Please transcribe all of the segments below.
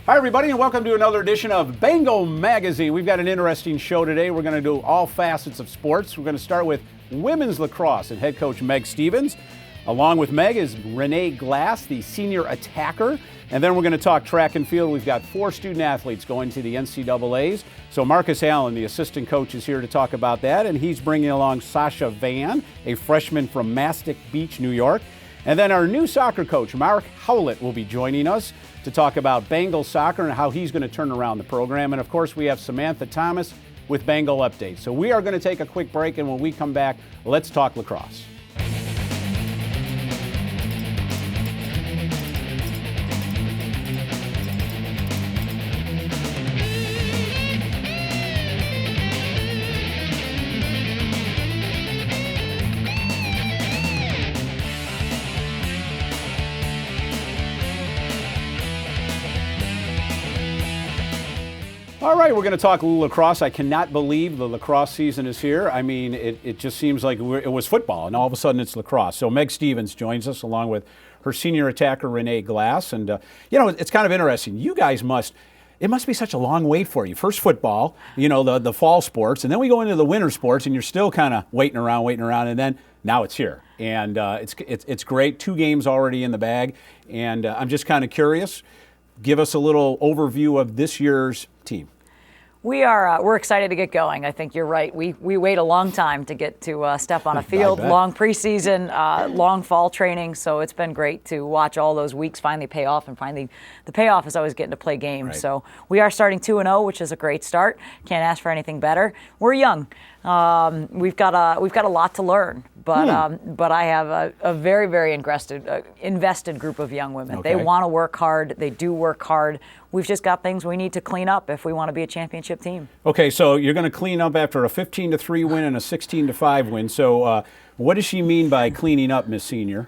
Hi, everybody, and welcome to another edition of Bengal Magazine. We've got an interesting show today. We're going to do all facets of sports. We're going to start with women's lacrosse and head coach Meg Stevens. Along with Meg is Renee Glass, the senior attacker. And then we're going to talk track and field. We've got 4 student athletes going to the NCAAs. So Markus Allen, the assistant coach, is here to talk about that. And he's bringing along Sasa Vann, a freshman from Mastic Beach, New York. And then our new soccer coach, Mark Howlett, will be joining us to talk about Bengal soccer and how he's going to turn around the program. And of course, we have Samantha Thomas with Bengal Updates. So we are going to take a quick break, and when we come back, let's talk lacrosse. All right, we're going to talk a little lacrosse. I cannot believe the lacrosse season is here. I mean, it just seems like it was football, and all of a sudden it's lacrosse. So Meg Stevens joins us along with her senior attacker, Renee Glass. And, it's kind of interesting. You guys it must be such a long wait for you. First football, the fall sports, and then we go into the winter sports, and you're still kind of waiting around, and then now it's here. And it's great. 2 games already in the bag. And I'm just kind of curious. Give us a little overview of this year's team. We're excited to get going. I think you're right. We wait a long time to get to step on a field, long preseason, long fall training. So it's been great to watch all those weeks finally pay off, and finally the payoff is always getting to play games. Right. So we are starting 2-0, which is a great start. Can't ask for anything better. We're young. We've got a lot to learn, but I have a very, very invested group of young women. Okay. They want to work hard. They do work hard. We've just got things we need to clean up if we want to be a championship team. Okay, so you're going to clean up after a 15-3 win and a 16-5 win. So what does she mean by cleaning up, Miss Senior?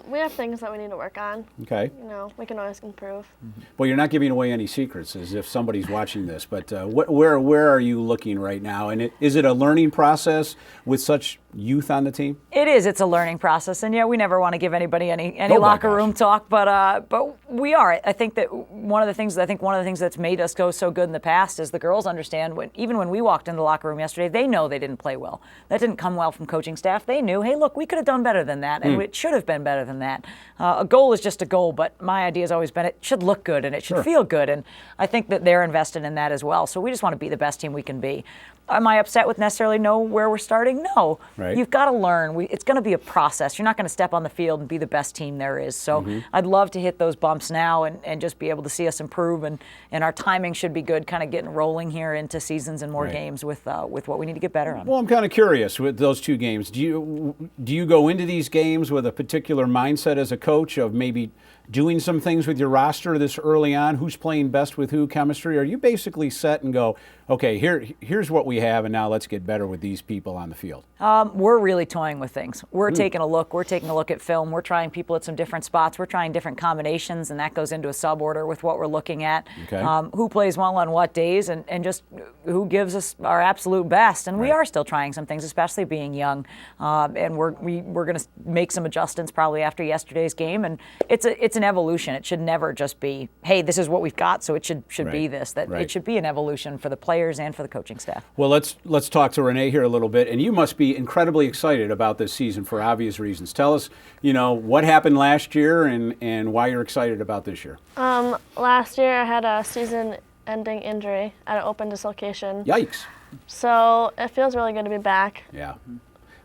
We have things that we need to work on. Okay. We can always improve. Mm-hmm. Well, you're not giving away any secrets as if somebody's watching this, but where are you looking right now? And is it a learning process with such youth on the team? It is. It's a learning process, and we never want to give anybody any locker room talk, but we are. I think that one of the things that's made us go so good in the past is the girls understand even when we walked into the locker room yesterday, they know they didn't play well. That didn't come well from coaching staff. They knew, hey, look, we could have done better than that, and it should have been better than that. A goal is just a goal, but my idea has always been it should look good and it should feel good, and I think that they're invested in that as well. So we just want to be the best team we can be. Am I upset with necessarily know where we're starting? No. Right. You've got to learn. It's going to be a process. You're not going to step on the field and be the best team there is. So I'd love to hit those bumps now and just be able to see us improve, and our timing should be good, kind of getting rolling here into seasons and more games with what we need to get better on. Well, I'm kind of curious with those 2 games. Do you go into these games with a particular mindset as a coach of maybe doing some things with your roster this early on? Who's playing best with who, chemistry? Are you basically set and go, okay, here's what we have, and now let's get better with these people on the field? We're really toying with things. We're taking a look. We're taking a look at film. We're trying people at some different spots. We're trying different combinations, and that goes into a sub-order with what we're looking at. Okay. Who plays well on what days, and just who gives us our absolute best. And we are still trying some things, especially being young. And we're going to make some adjustments probably after yesterday's game. And it's an evolution. It should never just be, hey, this is what we've got, so it should be this. It should be an evolution for the players and for the coaching staff. Well, let's talk to Renee here a little bit, and you must be incredibly excited about this season for obvious reasons. Tell us, what happened last year and why you're excited about this year. Last year I had a season-ending injury at an open dislocation. Yikes! So it feels really good to be back. Yeah.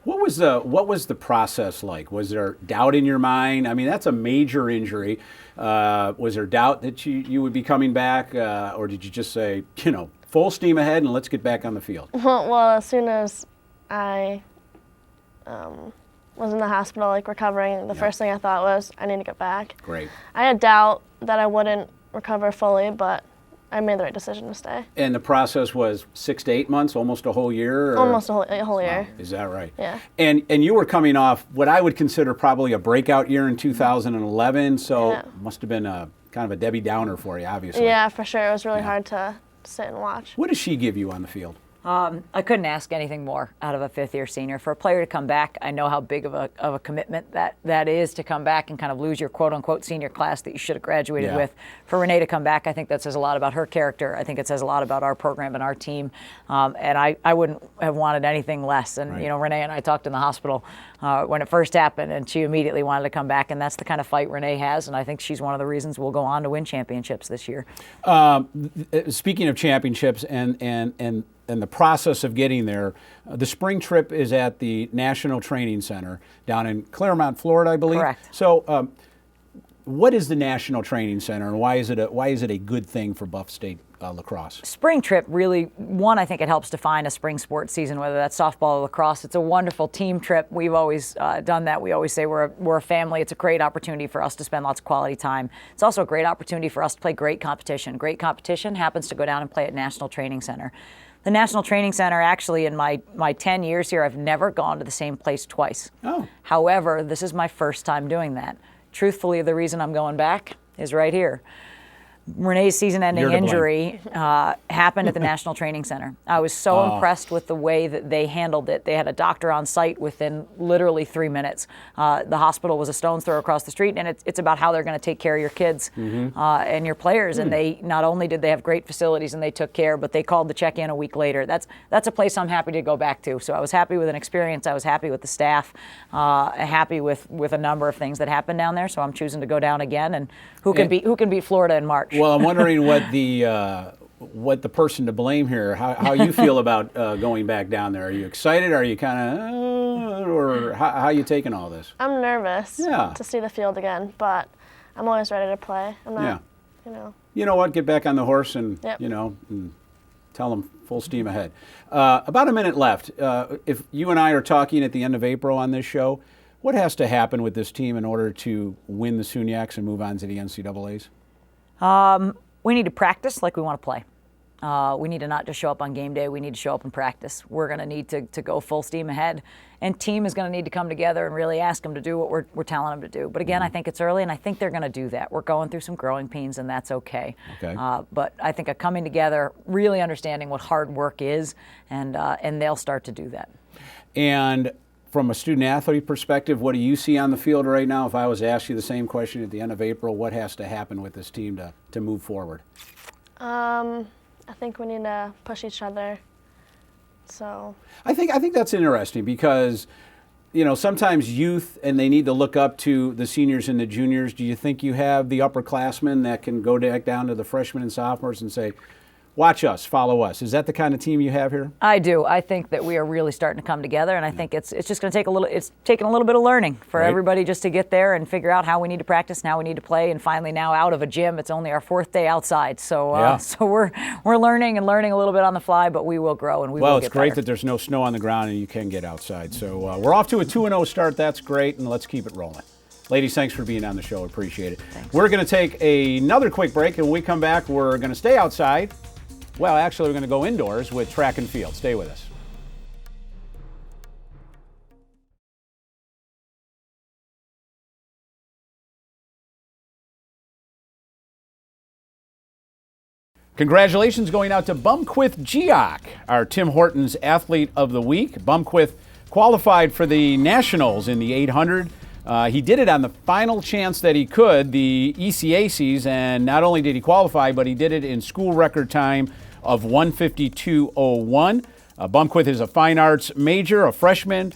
What was the process like? Was there doubt in your mind? I mean, that's a major injury. Was there doubt that you would be coming back, or did you just say, full steam ahead and let's get back on the field? Well, as soon as I was in the hospital, recovering, the first thing I thought was, I need to get back. Great. I had doubt that I wouldn't recover fully, but I made the right decision to stay. And the process was 6 to 8 months, almost a whole year? Almost a whole year. Wow. Is that right? Yeah. And you were coming off what I would consider probably a breakout year in 2011, so it must have been kind of a Debbie Downer for you, obviously. Yeah, for sure. It was really hard to sit and watch. What does she give you on the field? I couldn't ask anything more out of a fifth-year senior. For a player to come back, I know how big of a commitment that is to come back and kind of lose your quote-unquote senior class that you should have graduated with. For Renee to come back, I think that says a lot about her character. I think it says a lot about our program and our team. And I wouldn't have wanted anything less. And, you know, Renee and I talked in the hospital when it first happened, and she immediately wanted to come back. And that's the kind of fight Renee has, and I think she's one of the reasons we'll go on to win championships this year. Speaking of championships and the process of getting there, the spring trip is at the National Training Center down in Claremont, Florida, I believe. Correct. So, what is the National Training Center, and why is it a good thing for Buff State lacrosse? Spring trip really, one, I think it helps define a spring sports season, whether that's softball or lacrosse. It's a wonderful team trip. We've always done that. We always say we're a family. It's a great opportunity for us to spend lots of quality time. It's also a great opportunity for us to play great competition. Great competition happens to go down and play at National Training Center. The National Training Center, actually, in my 10 years here, I've never gone to the same place twice. Oh. However, this is my first time doing that. Truthfully, the reason I'm going back is right here. Renee's season-ending injury happened at the National Training Center. I was so impressed with the way that they handled it. They had a doctor on site within literally 3 minutes. The hospital was a stone's throw across the street, and it's about how they're going to take care of your kids and your players. And they not only did they have great facilities and they took care, but they called to check in a week later. That's a place I'm happy to go back to. So I was happy with an experience. I was happy with the staff. Happy with a number of things that happened down there. So I'm choosing to go down again. And who can beat Florida in March? Well, I'm wondering what the person to blame here, how you feel about going back down there. Are you excited? Are you kind of, or how are you taking all this? I'm nervous to see the field again, but I'm always ready to play. I'm not, You know what? Get back on the horse and, and tell them full steam ahead. About a minute left. If you and I are talking at the end of April on this show, what has to happen with this team in order to win the SUNYACs and move on to the NCAAs? We need to practice like we want to play. We need to not just show up on game day. We need to show up and practice. We're going to need to go full steam ahead. And team is going to need to come together and really ask them to do what we're telling them to do. But again, I think it's early, and I think they're going to do that. We're going through some growing pains, and that's okay. But I think a coming together, really understanding what hard work is, and they'll start to do that. And from a student-athlete perspective, what do you see on the field right now? If I was to ask you the same question at the end of April, what has to happen with this team to move forward? I think we need to push each other. So I think that's interesting because, sometimes youth and they need to look up to the seniors and the juniors. Do you think you have the upperclassmen that can go back down to the freshmen and sophomores and say, watch us, follow us? Is that the kind of team you have here? I do. I think that we are really starting to come together, and I think it's just going to take it's taking a little bit of learning for everybody just to get there and figure out how we need to practice and how we need to play. And finally, now out of a gym, it's only our fourth day outside, so so we're learning a little bit on the fly, but we will grow and we will get better. Well, it's great that there's no snow on the ground and you can get outside. So we're off to a 2-0 start. That's great, and let's keep it rolling. Ladies, thanks for being on the show. Appreciate it. Thanks. We're going to take another quick break, and when we come back, we're going to stay outside. Well, actually, we're going to go indoors with track and field. Stay with us. Congratulations going out to Bumquith Geock, our Tim Hortons Athlete of the Week. Bumquith qualified for the Nationals in the 800. He did it on the final chance that he could, the ECACs, and not only did he qualify, but he did it in school record time of 1:52:01. Bumquith is a fine arts major, a freshman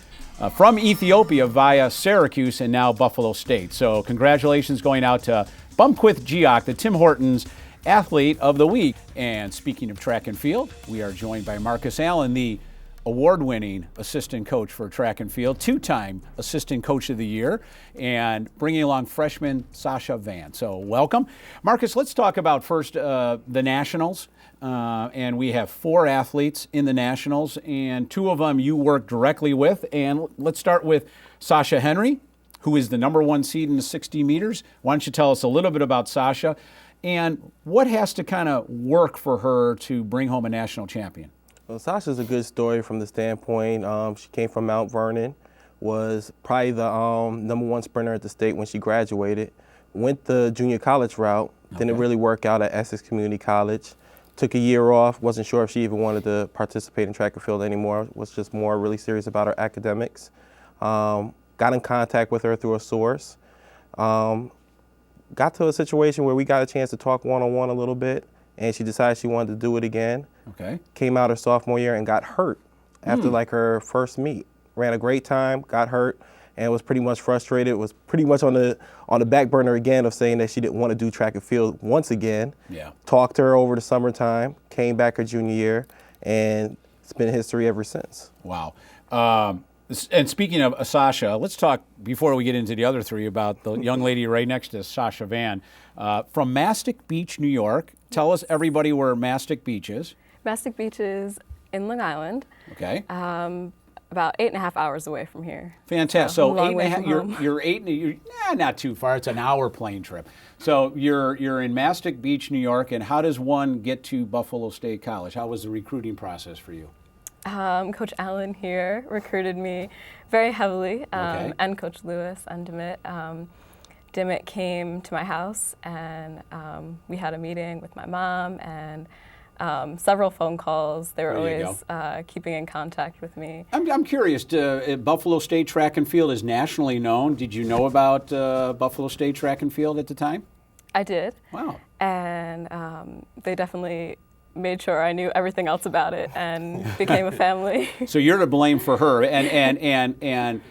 from Ethiopia via Syracuse and now Buffalo State. So congratulations going out to Bumquith Geock, the Tim Hortons Athlete of the Week. And speaking of track and field, we are joined by Markus Allen, the award-winning assistant coach for track and field, two-time assistant coach of the year, and bringing along freshman Sasa Vann. So welcome. Markus, let's talk about first the Nationals. And we have 4 athletes in the Nationals, and 2 of them you work directly with. And let's start with Sasha Henry, who is the #1 seed in the 60 meters. Why don't you tell us a little bit about Sasha and what has to kind of work for her to bring home a national champion? Well, Sasha's a good story from the standpoint. She came from Mount Vernon, was probably the #1 sprinter at the state when she graduated, went the junior college route, didn't really work out at Essex Community College, took a year off, wasn't sure if she even wanted to participate in track and field anymore, was just more really serious about her academics. Got in contact with her through a source. Got to a situation where we got a chance to talk one-on-one a little bit, and she decided she wanted to do it again. Okay. Came out her sophomore year and got hurt after like her first meet. Ran a great time, got hurt, and was pretty much frustrated. Was pretty much on the back burner again of saying that she didn't want to do track and field once again. Yeah. Talked to her over the summertime, came back her junior year, and it's been history ever since. Wow. And speaking of Sasha, let's talk, before we get into the other three, about the young lady right next to Sasa Vann. From Mastic Beach, New York. Tell us, everybody, where Mastic Beach is. Mastic Beach is in Long Island. Okay. About 8.5 hours away from here. Fantastic. So, So 8.5. You're not too far. It's an hour plane trip. So you're in Mastic Beach, New York. And how does one get to Buffalo State College? How was the recruiting process for you? Coach Allen here recruited me very heavily, Okay. and Coach Lewis and Dimmitt. Dimmitt came to my house, and we had a meeting with my mom and several phone calls. They were There you always keeping in contact with me. I'm curious. Buffalo State Track and Field is nationally known. Did you know about Buffalo State Track and Field at the time? I did. Wow. And they definitely made sure I knew everything else about it and became a family. So you're to blame for her, and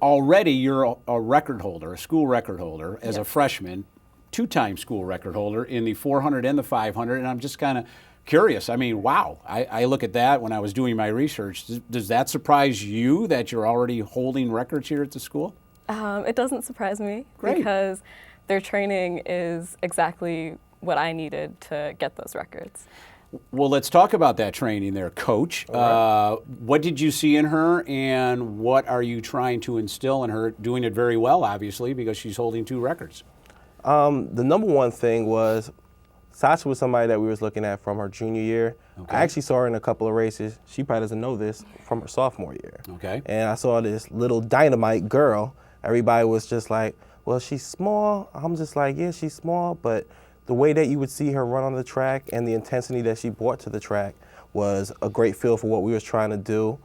already you're a record holder, a school record holder as a Yes. freshman, two-time school record holder in the 400 and the 500, and I'm just kind of curious. I mean, wow. I look at that when I was doing my research. Does that surprise you that you're already holding records here at the school? It doesn't surprise me Great. because their training is exactly what I needed to get those records. Well, let's talk about that training there, Coach. What did you see in her, and what are you trying to instill in her? Doing it very well, obviously, because she's holding two records. The number one thing was Sasha was somebody that we was looking at from her junior year. Okay. I actually saw her in a couple of races. She probably doesn't know this, from her sophomore year. Okay. And I saw this little dynamite girl. Everybody was just like, well, she's small. I'm just like, yeah, she's small, but the way that you would see her run on the track and the intensity that she brought to the track was a great feel for what we was trying to do.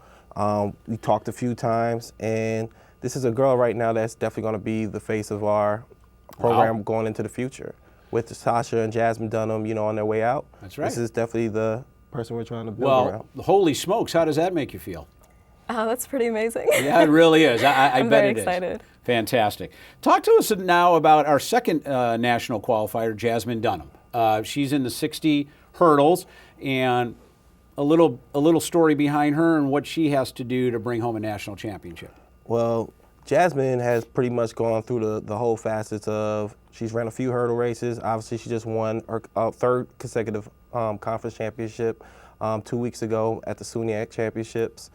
We talked a few times, and this is a girl right now that's definitely going to be the face of our program Wow. going into the future. With Sasha and Jasmine Dunham, on their way out. That's right. This is definitely the person we're trying to build Well, around. holy smokes, how does that make you feel? Oh, that's pretty amazing. Yeah, it really is. I I'm bet very it is. excited. Fantastic. Talk to us now about our second national qualifier, Jasmine Dunham. She's in the 60 hurdles, and a little story behind her and what she has to do to bring home a national championship. Well, Jasmine has pretty much gone through the whole facets of, she's ran a few hurdle races. Obviously, she just won her third consecutive conference championship 2 weeks ago at the SUNY championships.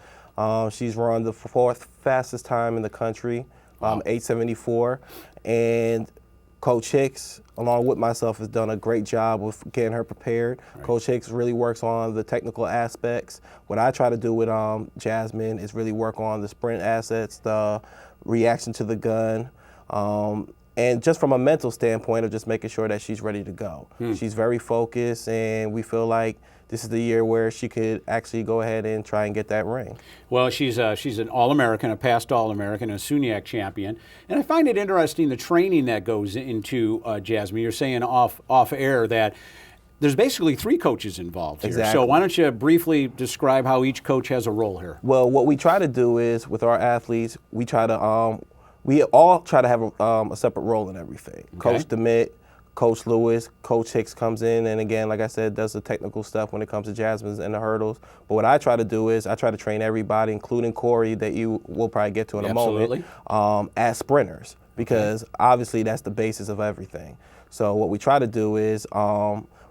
She's run the fourth fastest time in the country, 8:74. And Coach Hicks, along with myself, has done a great job with getting her prepared. Right. Coach Hicks really works on the technical aspects. What I try to do with Jasmine is really work on the sprint assets, the reaction to the gun, and just from a mental standpoint of just making sure that she's ready to go. She's very focused, and we feel like this is the year where she could actually go ahead and try and get that ring. Well, she's an All-American, a past All-American, a SUNY champion, and I find it interesting the training that goes into Jasmine. You're saying off air that there's basically three coaches involved here. Exactly. So why don't you briefly describe how each coach has a role here? Well, what we try to do is with our athletes, we all try to have a separate role in everything. Okay. Coach Dimmitt, Coach Lewis, Coach Hicks comes in, and again, like I said, does the technical stuff when it comes to Jasmine's and the hurdles. But what I try to do is I try to train everybody, including Corey, that you will probably get to in a moment, as sprinters, because obviously that's the basis of everything. So what we try to do is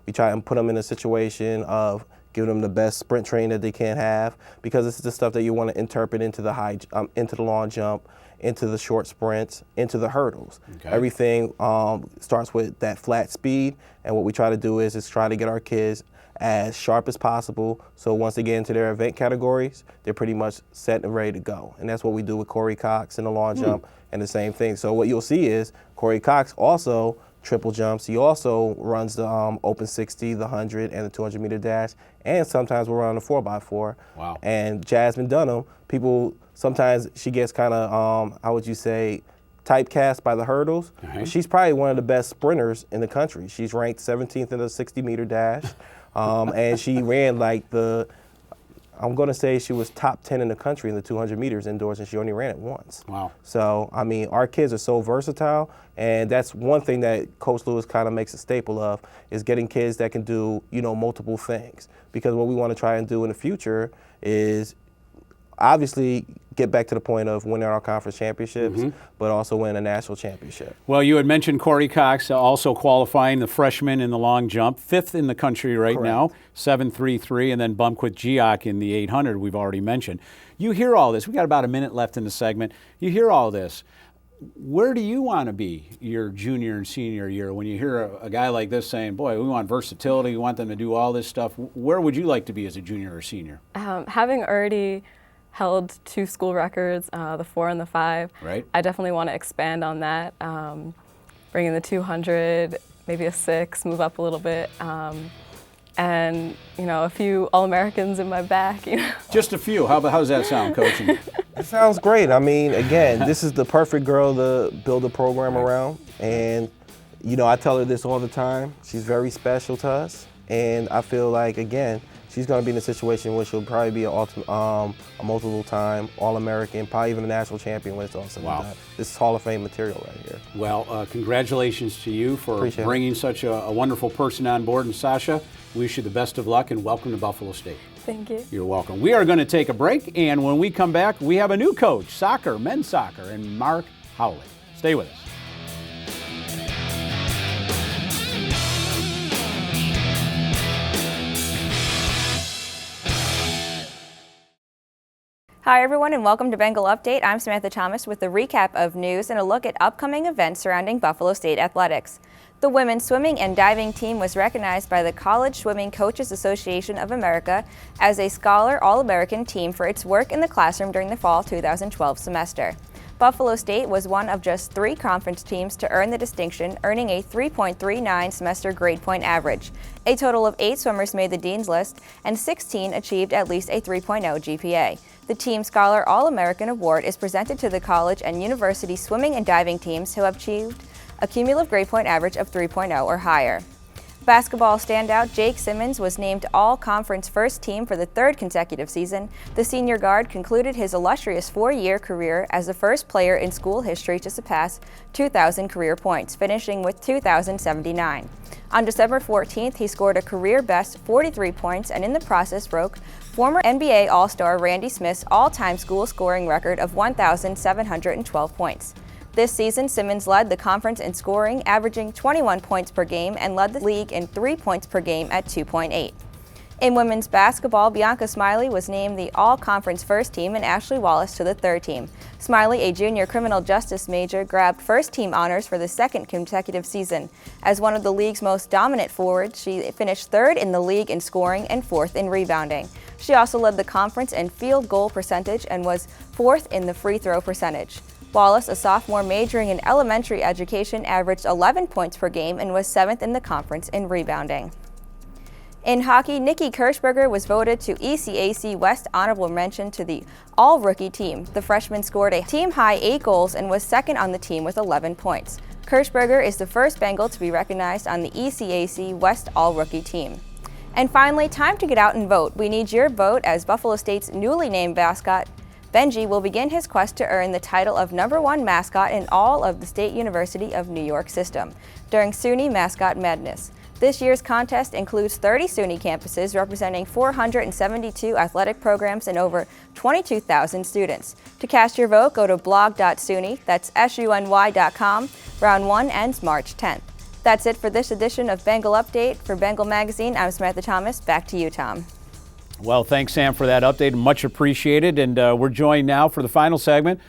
we try and put them in a situation of giving them the best sprint training that they can have, because this is the stuff that you want to interpret into the into the long jump, into the short sprints, into the hurdles. Okay. Everything starts with that flat speed, and what we try to do is try to get our kids as sharp as possible, so once they get into their event categories, they're pretty much set and ready to go. And that's what we do with Corey Cox in the long jump, and the same thing. So what you'll see is Corey Cox also triple jumps. He also runs the open 60, the 100, and the 200-meter dash, and sometimes we'll run the 4x4. Wow. And Jasmine Dunham, people, sometimes she gets kind of, how would you say, typecast by the hurdles. But she's probably one of the best sprinters in the country. She's ranked 17th in the 60-meter dash, and she ran like I'm going to say she was top 10 in the country in the 200 meters indoors, and she only ran it once. Wow. So, I mean, our kids are so versatile, and that's one thing that Coach Lewis kind of makes a staple of, is getting kids that can do, multiple things. Because what we want to try and do in the future is obviously get back to the point of winning our conference championships, but also win a national championship. Well, you had mentioned Corey Cox also qualifying, the freshman in the long jump, 5th in the country right now, 7.33, and then Bumquith Geock in the 800 we've already mentioned. You hear all this. We got about a minute left in the segment. You hear all this. Where do you want to be your junior and senior year when you hear a guy like this saying, boy, we want versatility, we want them to do all this stuff? Where would you like to be as a junior or senior? Having already held 2 school records, the 4 and the 5. Right. I definitely want to expand on that, bring in the 200, maybe a 6, move up a little bit, and a few All-Americans in my back. Just a few. How does that sound, coaching? It sounds great. I mean, again, this is the perfect girl to build a program around, and I tell her this all the time. She's very special to us, and I feel like, again, she's going to be in a situation where she'll probably be a multiple-time All-American, probably even a national champion when it's all said and done. This is Hall of Fame material right here. Well, congratulations to you for bringing such a wonderful person on board. And Sasha, wish you the best of luck and welcome to Buffalo State. Thank you. You're welcome. We are going to take a break, and when we come back, we have a new coach, men's soccer, and Mark Howlett. Stay with us. Hi everyone and welcome to Bengal Update. I'm Samantha Thomas with a recap of news and a look at upcoming events surrounding Buffalo State athletics. The women's swimming and diving team was recognized by the College Swimming Coaches Association of America as a Scholar All-American team for its work in the classroom during the fall 2012 semester. Buffalo State was one of just 3 conference teams to earn the distinction, earning a 3.39 semester grade point average. A total of 8 swimmers made the Dean's List, and 16 achieved at least a 3.0 GPA. The Team Scholar All-American Award is presented to the college and university swimming and diving teams who have achieved a cumulative grade point average of 3.0 or higher. Basketball standout Jake Simmons was named All-Conference First Team for the 3rd consecutive season. The senior guard concluded his illustrious 4-year career as the first player in school history to surpass 2,000 career points, finishing with 2,079. On December 14th, he scored a career-best 43 points and in the process broke former NBA All-Star Randy Smith's all-time school scoring record of 1,712 points. This season, Simmons led the conference in scoring, averaging 21 points per game, and led the league in 3 points per game at 2.8. In women's basketball, Bianca Smiley was named the All-Conference First Team and Ashley Wallace to the 3rd team. Smiley, a junior criminal justice major, grabbed first-team honors for the 2nd consecutive season. As one of the league's most dominant forwards, she finished 3rd in the league in scoring and 4th in rebounding. She also led the conference in field goal percentage and was 4th in the free throw percentage. Wallace, a sophomore majoring in elementary education, averaged 11 points per game and was 7th in the conference in rebounding. In hockey, Nikki Kirschberger was voted to ECAC West Honorable Mention to the All-Rookie team. The freshman scored a team-high 8 goals and was 2nd on the team with 11 points. Kirschberger is the first Bengal to be recognized on the ECAC West All-Rookie team. And finally, time to get out and vote. We need your vote as Buffalo State's newly named mascot, Benji, will begin his quest to earn the title of #1 mascot in all of the State University of New York system during SUNY Mascot Madness. This year's contest includes 30 SUNY campuses representing 472 athletic programs and over 22,000 students. To cast your vote, go to blog.suny, that's SUNY.com. Round 1 ends March 10th. That's it for this edition of Bengal Update. For Bengal Magazine, I'm Samantha Thomas. Back to you, Tom. Well, thanks, Sam, for that update. Much appreciated. And we're joined now for the final segment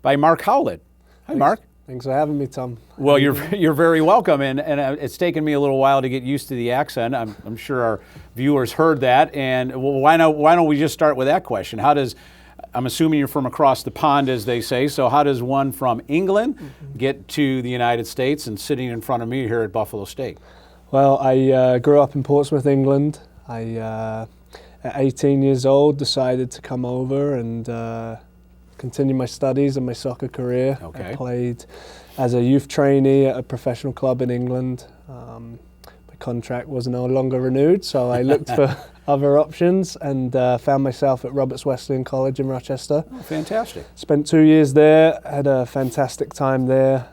by Mark Howlett. Hi, Mark. Thanks for having me, Tom. Well, you're very welcome. And it's taken me a little while to get used to the accent. I'm sure our viewers heard that. And why don't we just start with that question? How does I'm assuming you're from across the pond, as they say. So how does one from England get to the United States and sitting in front of me here at Buffalo State? Well, I grew up in Portsmouth, England. At 18 years old, decided to come over and continue my studies and my soccer career. Okay. I played as a youth trainee at a professional club in England. My contract was no longer renewed, so I looked for other options and found myself at Roberts Wesleyan College in Rochester. Oh, fantastic. Spent 2 years there, had a fantastic time there.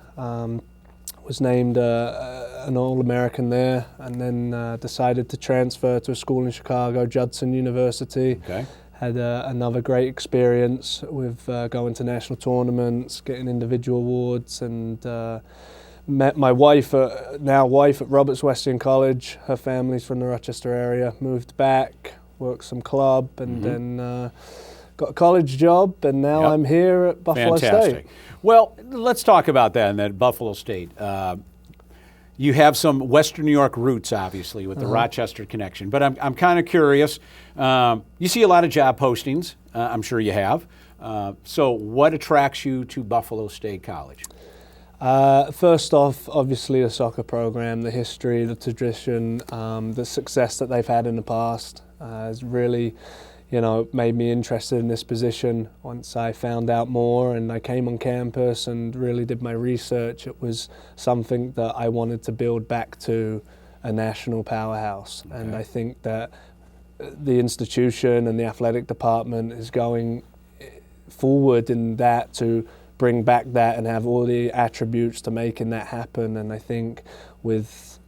Was named an All-American there, and then decided to transfer to a school in Chicago, Judson University. Okay. Had another great experience with going to national tournaments, getting individual awards, and met my wife, now wife at Roberts Wesleyan College. Her family's from the Rochester area. Moved back, worked some club, and then got a college job, and now I'm here at Buffalo State. Well, let's talk about that and at Buffalo State. You have some Western New York roots, obviously, with the Rochester connection. But I'm kind of curious. You see a lot of job postings. I'm sure you have. So what attracts you to Buffalo State College? First off, obviously the soccer program, the history, the tradition, the success that they've had in the past has really, made me interested in this position. Once I found out more and I came on campus and really did my research, it was something that I wanted to build back to a national powerhouse. Okay. And I think that the institution and the athletic department is going forward in that to bring back that and have all the attributes to making that happen. And I think with,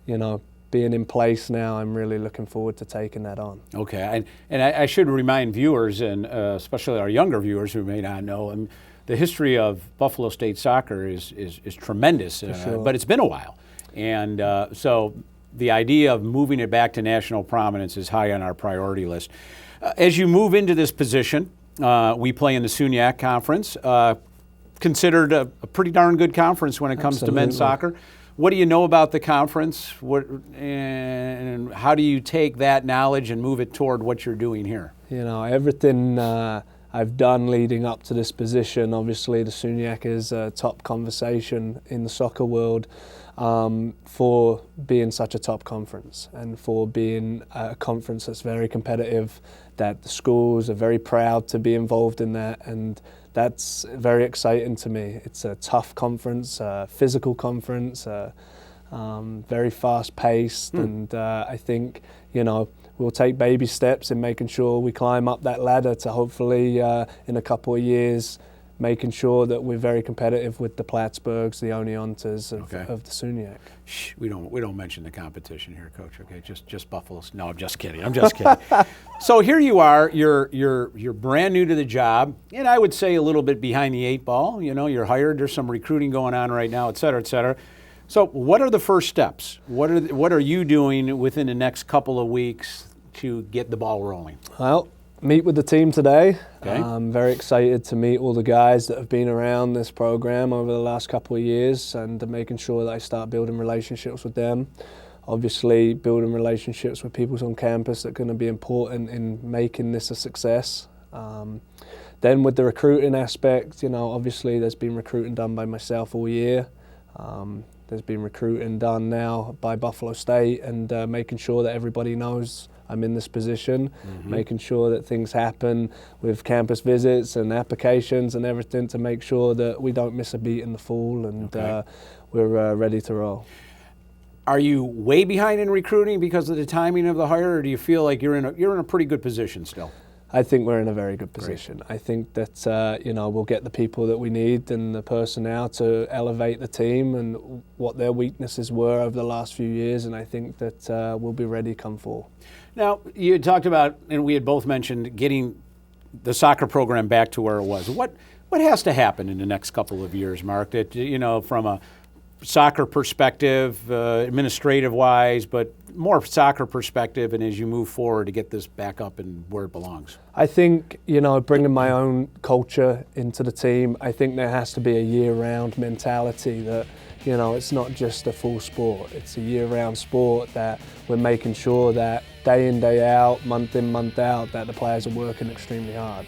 being in place now, I'm really looking forward to taking that on. Okay, and I should remind viewers, and especially our younger viewers who may not know, the history of Buffalo State soccer is tremendous, sure. But it's been a while. And so the idea of moving it back to national prominence is high on our priority list. As you move into this position, we play in the SUNY Conference, considered a pretty darn good conference when it comes to men's soccer. What do you know about the conference? And how do you take that knowledge and move it toward what you're doing here? Everything I've done leading up to this position, obviously the SUNY is a top conversation in the soccer world for being such a top conference and for being a conference that's very competitive, that the schools are very proud to be involved in that, and that's very exciting to me. It's a tough conference, a physical conference, very fast-paced, and I think, we'll take baby steps in making sure we climb up that ladder to hopefully, in a couple of years, making sure that we're very competitive with the Plattsburghs, the Oneontas of the SUNY. Shh, we don't mention the competition here, Coach. Okay, just Buffalo. No, I'm just kidding. I'm just kidding. So here you are. You're brand new to the job, and I would say a little bit behind the eight ball. You're hired. There's some recruiting going on right now, et cetera, et cetera. So what are the first steps? What are you doing within the next couple of weeks to get the ball rolling? Well, meet with the team today. Okay. I'm very excited to meet all the guys that have been around this program over the last couple of years and making sure that I start building relationships with them. Obviously, building relationships with people on campus that are going to be important in making this a success. Then with the recruiting aspect, obviously there's been recruiting done by myself all year. There's been recruiting done now by Buffalo State, and making sure that everybody knows I'm in this position, making sure that things happen with campus visits and applications and everything to make sure that we don't miss a beat in the fall, and we're ready to roll. Are you way behind in recruiting because of the timing of the hire, or do you feel like you're in a pretty good position still? I think we're in a very good position. Great. I think that we'll get the people that we need and the personnel to elevate the team and what their weaknesses were over the last few years, and I think that we'll be ready come fall. Now, you had talked about, and we had both mentioned, getting the soccer program back to where it was. What has to happen in the next couple of years, Mark, that, from a soccer perspective, administrative-wise, but more soccer perspective, and as you move forward to get this back up and where it belongs? I think, bringing my own culture into the team, I think there has to be a year-round mentality that, it's not just a full sport. It's a year-round sport that we're making sure that day in, day out, month in, month out, that the players are working extremely hard.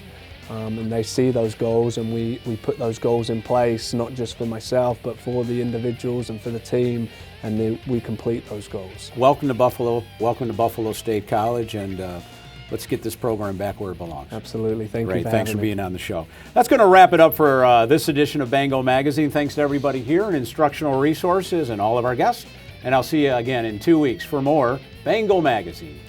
and they see those goals, and we put those goals in place, not just for myself, but for the individuals and for the team, and we complete those goals. Welcome to Buffalo. Welcome to Buffalo State College, and let's get this program back where it belongs. Absolutely. Thank you Great. for Thanks for having me. being on the show. That's going to wrap it up for this edition of Bango Magazine. Thanks to everybody here and Instructional Resources and all of our guests. And I'll see you again in 2 weeks for more Bango Magazine.